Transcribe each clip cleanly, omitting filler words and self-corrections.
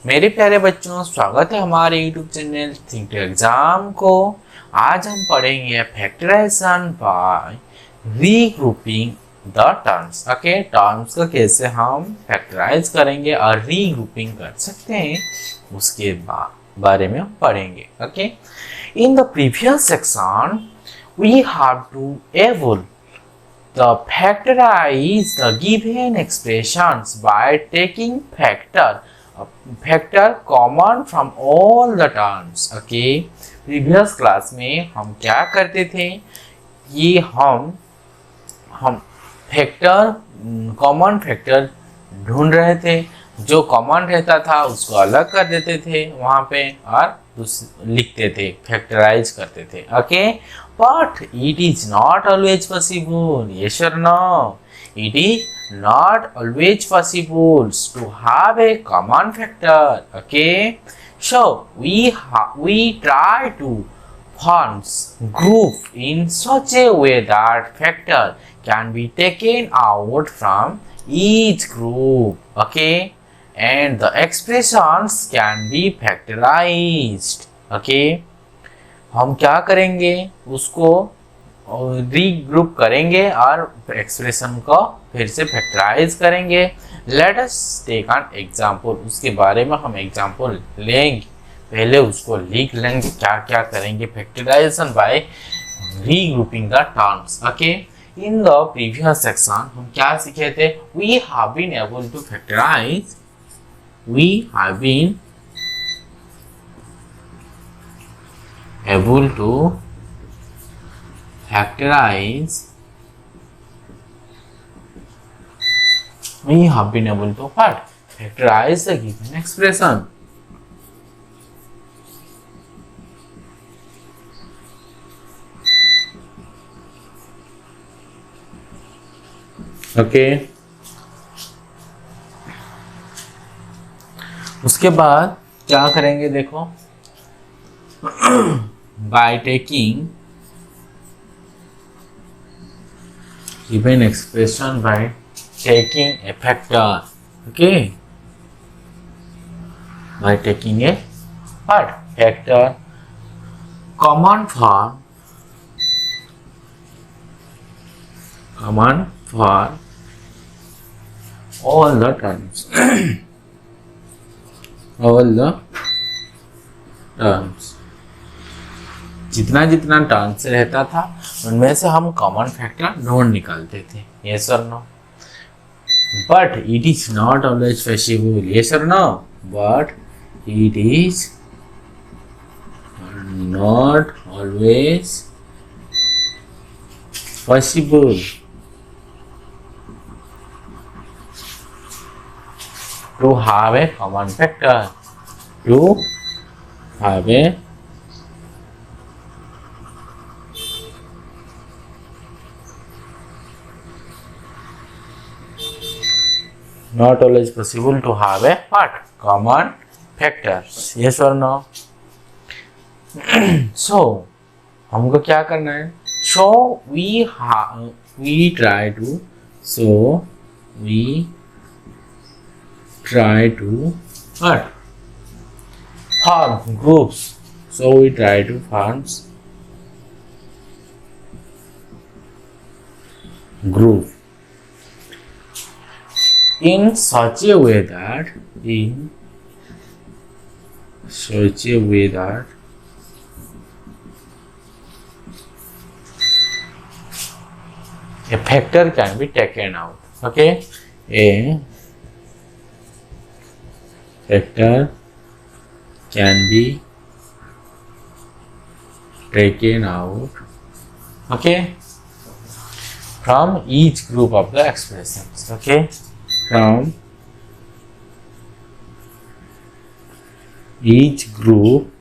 मेरे प्यारे बच्चों, स्वागत है हमारे YouTube channel think to exam को। आज हम पढ़ेंगे factorization by regrouping the terms. Okay, terms का कैसे हम फैक्टराइज करेंगे और रीग्रुपिंग कर सकते हैं उसके बारे में हम पढ़ेंगे। Okay, in the previous section we have to evolve the factorize the given expressions by taking factor common from all the terms। Okay, previous class में हम क्या करते थे कि हम फैक्टर कॉमन फैक्टर ढूंढ रहे थे। जो कॉमन रहता था उसको अलग कर देते थे वहां पे और लिखते थे, फैक्टराइज करते थे। Okay, but it is not always possible, yes or no? It is not always possible to have a common factor। Okay, so we try to form group in such a way that factor can be taken out from each group। Okay, and the expressions can be factorized। Okay, हम क्या करेंगे, उसको regroup करेंगे और expression को फिर से factorize करेंगे। Let us take an example, उसके बारे में हम एग्जांपल लेंगे। पहले उसको लिख लेंगे क्या क्या करेंगे factorization by regrouping the terms. Okay, in the previous section हम क्या सीखे थे? We have been able to factorize, we have been able to factorize, we have been able to what? Factorize the given expression। Okay, उसके बाद क्या करेंगे देखो, by taking given expression by taking a factor। okay, by taking a what? Factor common for all the terms all the terms, जितना जितना terms रहता था उनमें से हम कॉमन फैक्टर ढूंढ निकालते थे। यस और no? But it is not always possible. Yes और no? But it is not always possible to have a common factor, to have a not always possible to have a what? Common factor। yes or no? so हमको क्या करना है? we try to what? Form groups। so we try to form group in such a way that a factor can be taken out। okay, a factor can be taken out, okay, from each group of the expressions। okay, from each group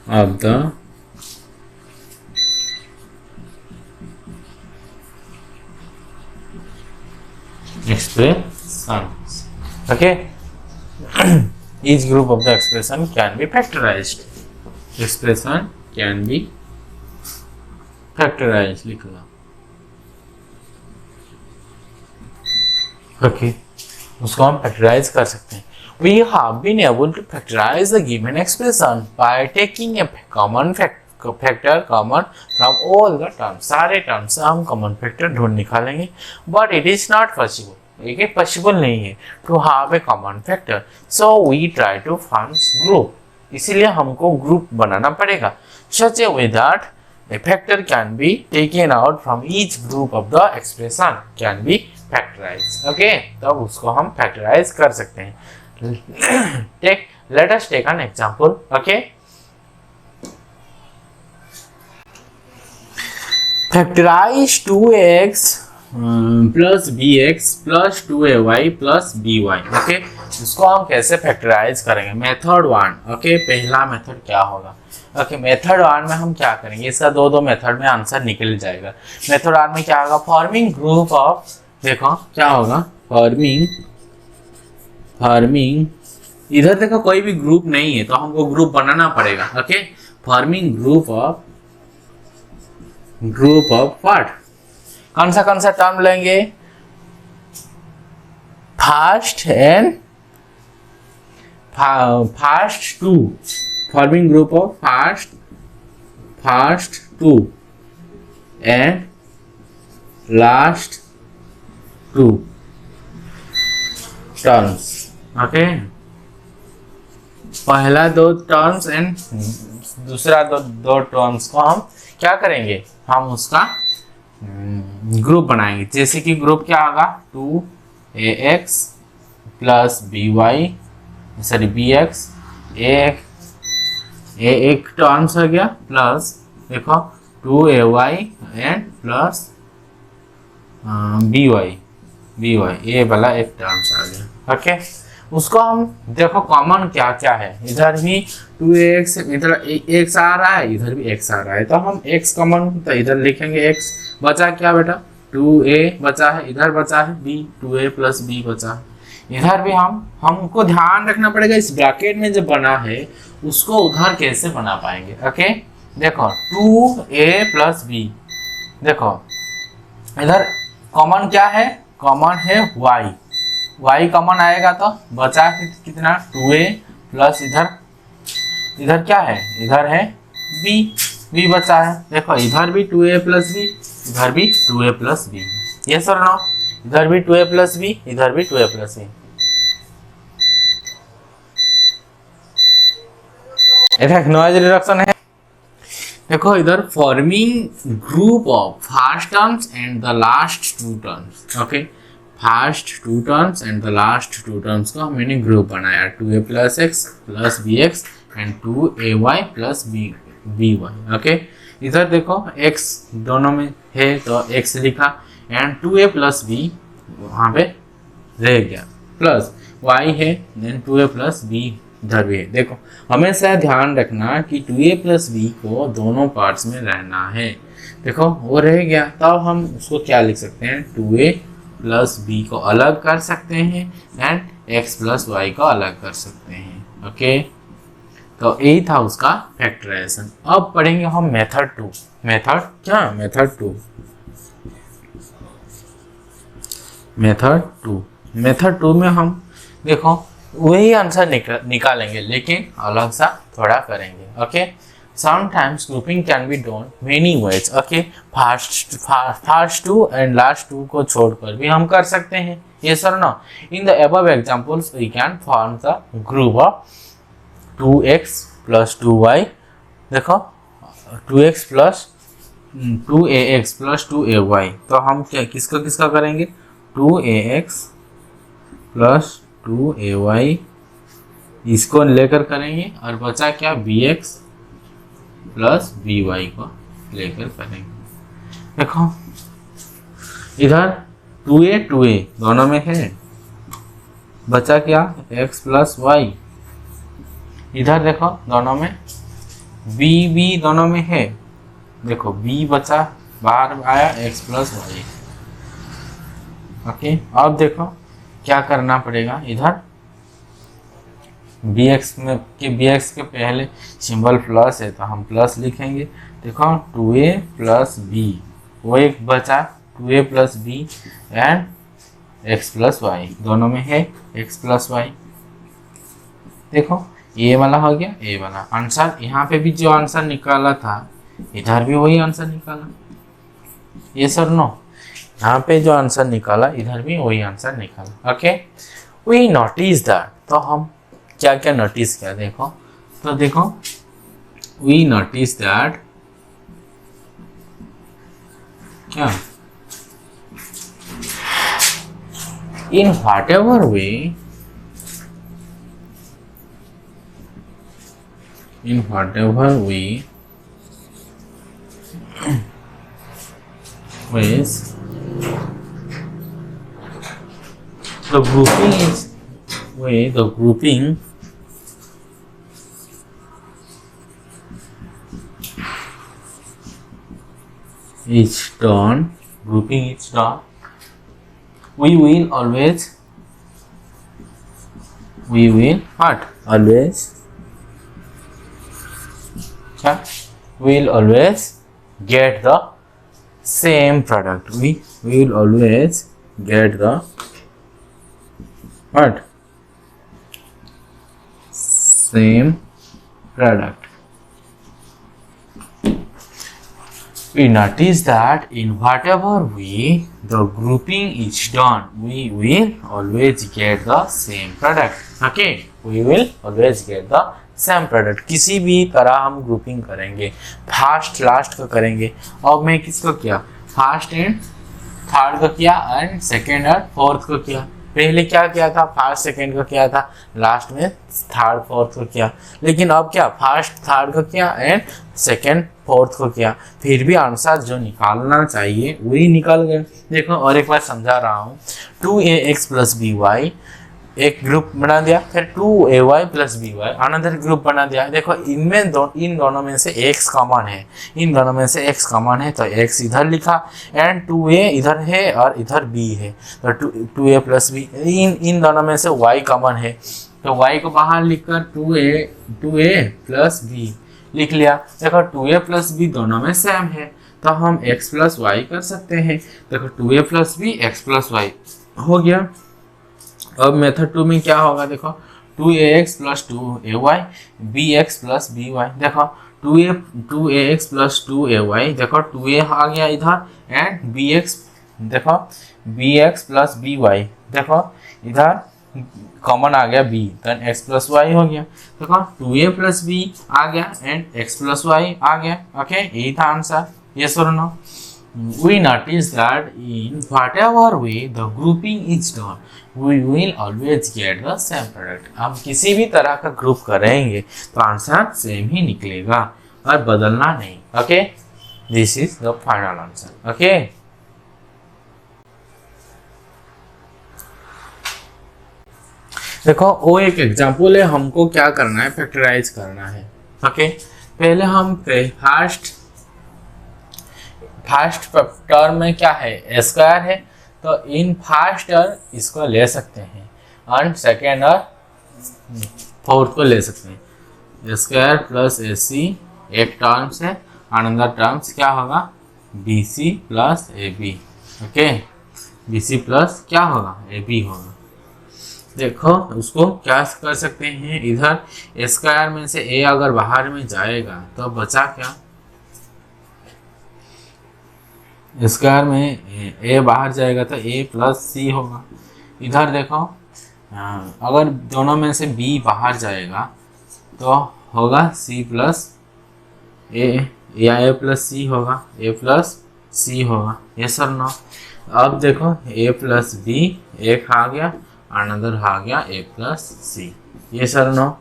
of the expressions। okay, each group of the expression can be factorized। expression can be factorized लिख लो। Okay, उसको हम factorise कर सकते हैं। We have been able to factorize the given expression by taking a common factor common from all the terms. सारे terms से हम common factor ढूंढ निकालेंगे, but it is not possible. ये पॉसिबल नहीं है to have a common factor, so we try to form group. इसीलिए हमको ग्रुप बनाना पड़ेगा such a way that a factor can be taken out from each group of the expression can be factorized. Okay, तब उसको हम factorize कर सकते हैं. Let us take an example. Okay, factorize 2x plus bx plus 2ay plus by. Okay, इसको हम कैसे factorise करेंगे? मेथड 1. ओके, पहला मेथड क्या होगा? ओके, मेथड 1 में हम क्या करेंगे? इसका दो मेथड में आंसर निकल जाएगा. मेथड 1 में क्या होगा? फॉर्मिंग ग्रुप ऑफ, देखो क्या होगा? फॉर्मिंग इधर देखो कोई भी ग्रुप नहीं है तो हमको ग्रुप बनाना पड़ेगा. Okay, forming group of what? कौन सा टर्म लेंगे? First two. Forming group of first two and last two terms. Okay, पहला दो टर्म्स एंड दूसरा दो टर्म्स को हम क्या करेंगे? हम उसका ग्रुप बनाएंगे. जैसे कि ग्रुप क्या होगा? 2ax प्लस bx एक टर्म्स हो गया, प्लस देखो 2ay एंड प्लस by ये वाला एक टर्म्स आ गया. ओके, उसको हम देखो कॉमन क्या क्या है. इधर भी 2x, इधर x आ रहा है, इधर भी x आ रहा है, तो हम x कॉमन, तो इधर लिखेंगे x. बचा क्या बेटा? 2a बचा है, इधर बचा है b, 2a प्लस b बचा है. इधर भी हमको ध्यान रखना पड़ेगा इस ब्रैकेट में जो बना है उसको उधर कैसे बना पाएंगे. ओके, देखो 2a प्लस b, देखो इधर कॉमन क्या है? कॉमन है y कॉमन आएगा तो बचा कितना? 2a प्लस इधर क्या है? इधर है b बचा है. देखो इधर भी 2a प्लस b, इधर भी 2a प्लस b. यस और नो? इधर भी 2a प्लस b, इधर भी 2a प्लस b. एक नॉइज रिडक्शन है. देखो इधर forming group of first terms and the last two terms. Okay, first two terms and the last two terms को मैंने ग्रुप बनाया. 2a plus x plus bx and 2ay plus by. Okay, इधर देखो x दोनों में है तो x लिखा एंड 2a प्लस b वहाँ पे रह गया, प्लस y है, देन 2a प्लस b इधर भी है. देखो हमेशा ध्यान रखना कि 2a प्लस b को दोनों पार्ट्स में रहना है. देखो वो रह गया, तब हम उसको क्या लिख सकते हैं? 2a प्लस b को अलग कर सकते हैं एंड x प्लस y को अलग कर सकते हैं. ओके, तो यही था उसका फैक्टराइजेशन. अब पढ़ेंगे हम मेथड 2. मेथड 2 में हम देखो वही आंसर निकालेंगे लेकिन अलग सा थोड़ा करेंगे. Okay, sometimes grouping can be done many ways. Okay, first two and last two को छोड़कर भी हम कर सकते हैं. yes or no? In the above examples we can form the group of 2x plus 2y. देखो 2x plus 2ax plus 2ay, तो हम क्या किसका करेंगे? 2ax प्लस 2ay इसको लेकर करेंगे और बचा क्या? bx प्लस by को लेकर करेंगे. देखो इधर 2a दोनों में है, बचा क्या? x plus y. इधर देखो दोनों में b दोनों में है, देखो b बचा, बाहर आया x प्लस y. ओके, अब देखो क्या करना पड़ेगा? इधर bx के पहले सिंबल प्लस है तो हम प्लस लिखेंगे. देखो 2a प्लस b, वो एक बचा 2a plus b and x plus y दोनों में है x प्लस y. देखो ये वाला हो गया, ये वाला आंसर। यहाँ पे भी जो आंसर निकाला था इधर भी वही आंसर निकाला, ये सर नो। यहाँ पे जो आंसर निकाला इधर भी वही आंसर निकाला। ओके, वी नोटिस दैट, तो हम क्या क्या नोटिस किया देखो, तो देखो वी नोटिस दैट क्या, in whatever way, ways the grouping is done, we will always what, always क्या, we will always get the same product, we will always get the what, same product. We notice that in whatever way the grouping is done, we will always get the same product. Okay, we will always get the same product. किसी भी तरह हम grouping करेंगे, first last का करेंगे। और मैं किसको किया, फर्स्ट एंड थर्ड का किया एंड सेकेंड और फोर्थ को किया। पहले क्या किया था, फर्स्ट सेकेंड का किया था, लास्ट में थर्ड फोर्थ को किया। लेकिन अब क्या, फर्स्ट थर्ड को किया एंड सेकेंड फोर्थ को किया, फिर भी आंसर जो निकालना चाहिए वही निकल गए। देखो और एक बार समझा रहा हूँ, 2ax प्लस बी वाई एक ग्रुप बना दिया, फिर 2ay plus B Y another group बना दिया। देखो इनमें इन दोनों में से x कॉमन है, इन दोनों में से x कॉमन है तो x इधर लिखा एंड 2a इधर है और इधर b है, तो 2a प्लस बी। इन दोनों में से y कॉमन है तो y को बाहर लिखकर 2a प्लस बी लिख लिया। देखो 2a प्लस बी दोनों में सेम है तो हम x प्लस वाई कर सकते हैं। देखो 2a plus B X plus Y हो गया। अब मेथड 2 में क्या होगा, देखो 2ax plus 2ay bx plus by। देखो 2ax प्लस 2ay, देखो 2a आ गया इधर एंड bx, देखो bx प्लस by, देखो इधर कॉमन आ गया b, तो x प्लस वाई हो गया। देखो 2a प्लस b आ गया एंड x प्लस वाई आ गया। ओके, यही था आंसर, यस और no. We notice that in whatever way the grouping is done, we will always get the same product. हम किसी भी तरह का ग्रुप करेंगे तो आंसर सेम ही निकलेगा और बदलना नहीं। Okay, this is the final answer. Okay, देखो वो एक एग्जाम्पल है, हमको क्या करना है, फैक्टराइज करना है। ओके, पहले हम फर्स्ट टर्म में क्या है, स्क्वायर है, तो इन फर्स्ट टर्म इसको ले सकते हैं और सेकेंड और फोर्थ को ले सकते हैं। स्क्वायर प्लस ए सी एक टर्म्स है, अनदर टर्म्स क्या होगा, B C plus A B. Okay, B C plus क्या होगा, ए बी होगा। देखो उसको क्या कर सकते हैं, इधर स्क्वायर में से ए अगर बाहर में जाएगा तो बचा क्या, स्क्वायर में ए बाहर जाएगा तो ए प्लस सी होगा। इधर देखो अगर दोनों में से बी बाहर जाएगा तो होगा सी प्लस ए या ए प्लस सी होगा, ए प्लस सी होगा। ये सर नो। अब देखो ए प्लस बी एक आ गया, अनदर आ गया ए प्लस सी। ये सर नो।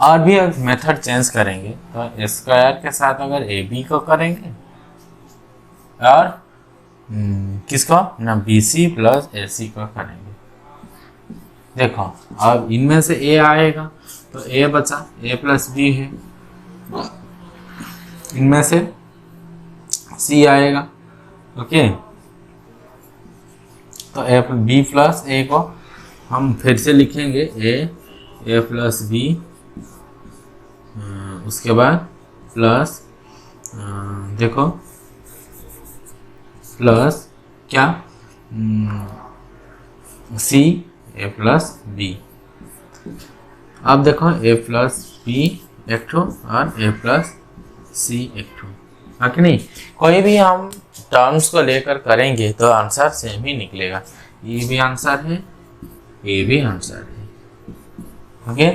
और भी मेथड चेंज करेंगे तो स्क्वायर के साथ अगर ए बी को करेंगे और किसको ना बी सी प्लस ए सी को करेंगे। देखो अब इनमें से ए आएगा तो ए बचा, ए प्लस बी है, इनमें से सी आएगा। ओके, तो ए बी प्लस ए को हम फिर से लिखेंगे ए प्लस बी, उसके बाद प्लस देखो प्लस क्या सी ए प्लस बी। अब देखो a प्लस बी एक ठो और a प्लस सी एक ठो, है कि नहीं। कोई भी हम टर्म्स को लेकर करेंगे तो आंसर सेम ही निकलेगा। ये भी आंसर है, ये भी आंसर है। ओके